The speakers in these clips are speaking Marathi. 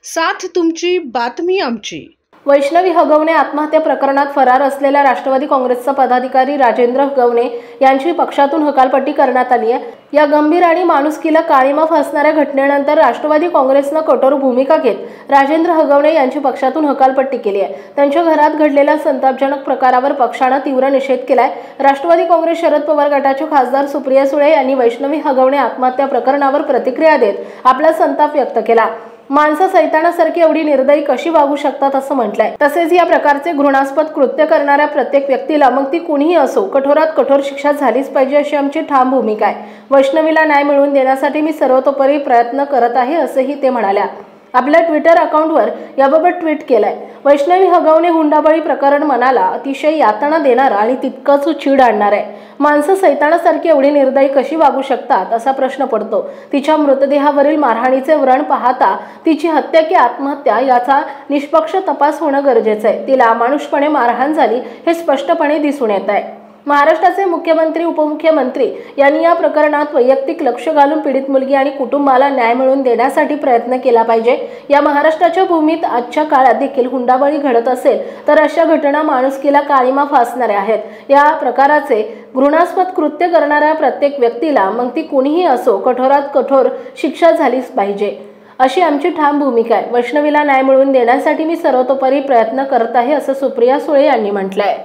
साथ तुमची बातमी आमची। वैष्णवी हगवणे आत्महत्या प्रकरणात फरार असलेल्या राष्ट्रवादी काँग्रेसचा पदाधिकारी राजेंद्र हगवणे यांची पक्षातून हकालपट्टी करण्यात आली आहे। या गंभीर आणि माणुसकीला काळिमा फासणाऱ्या घटनेनंतर राष्ट्रवादी काँग्रेसने कठोर भूमिका घेत राजेंद्र हगवणे यांची पक्षातून हकालपट्टी केली आहे। त्यांच्या घरात घडलेल्या संतापजनक प्रकारावर पक्षाने तीव्र निषेध केलाय। राष्ट्रवादी काँग्रेस शरद पवार गटाचे खासदार सुप्रिया सुळे यांनी वैष्णवी हगवणे आत्महत्या प्रकरणावर प्रतिक्रिया देत आपला संताप व्यक्त केला। माणसं सैतानासारखी एवढी निर्दयी कशी वागू शकतात असं म्हटलंय। तसेच या प्रकारचे घृणास्पद कृत्य करणाऱ्या प्रत्येक व्यक्तीला मग ती कुणीही असो कठोरात कठोर शिक्षा झालीच पाहिजे अशी आमची ठाम भूमिका आहे। वैष्णवीला न्याय मिळवून देण्यासाठी मी सर्वतोपरी प्रयत्न करत आहे असंही ते म्हणाल्या। आपल्या ट्विटर अकाउंटवर याबाबत ट्विट केलंय। वैष्णवी हगवणे हुंडाबळी प्रकरण मनाला अतिशय यातना देणारं आणि तितकंच चीड आणणार आहे। माणसं सैतानासारखी एवढी निर्दयी कशी वागू शकतात असा प्रश्न पडतो। तिच्या मृतदेहावरील मारहाणीचे व्रण पाहता तिची हत्या की आत्महत्या याचा निष्पक्ष तपास होणं गरजेचं आहे। तिला अमानुषपणे मारहाण झाली हे स्पष्टपणे दिसून येत आहे। महाराष्ट्राचे मुख्यमंत्री उपमुख्यमंत्री यांनी या प्रकरणात वैयक्तिक लक्ष घालून पीडित मुलगी आणि कुटुंबाला न्याय मिळवून देण्यासाठी प्रयत्न केला पाहिजे। या महाराष्ट्राच्या भूमीत आजच्या काळात देखील हुंडाबळी घडत असेल तर अशा घटना माणुसकीला काळिमा फासणाऱ्या आहेत। या प्रकाराचे घृणास्पद कृत्य करणाऱ्या प्रत्येक व्यक्तीला मग ती कोणीही असो कठोरात कठोर शिक्षा झालीच पाहिजे अशी आमची ठाम भूमिका आहे। वैष्णवीला न्याय मिळवून देण्यासाठी मी सर्वतोपरी प्रयत्न करत आहे असं सुप्रिया सुळे यांनी म्हटलंय।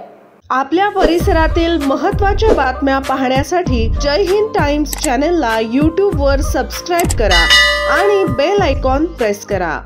आपल्या परिसरातील महत्त्वाच्या बातम्या पाहण्यासाठी जय हिंद टाइम्स चॅनलला YouTube वर सबस्क्राइब करा आणि बेल आयकॉन प्रेस करा।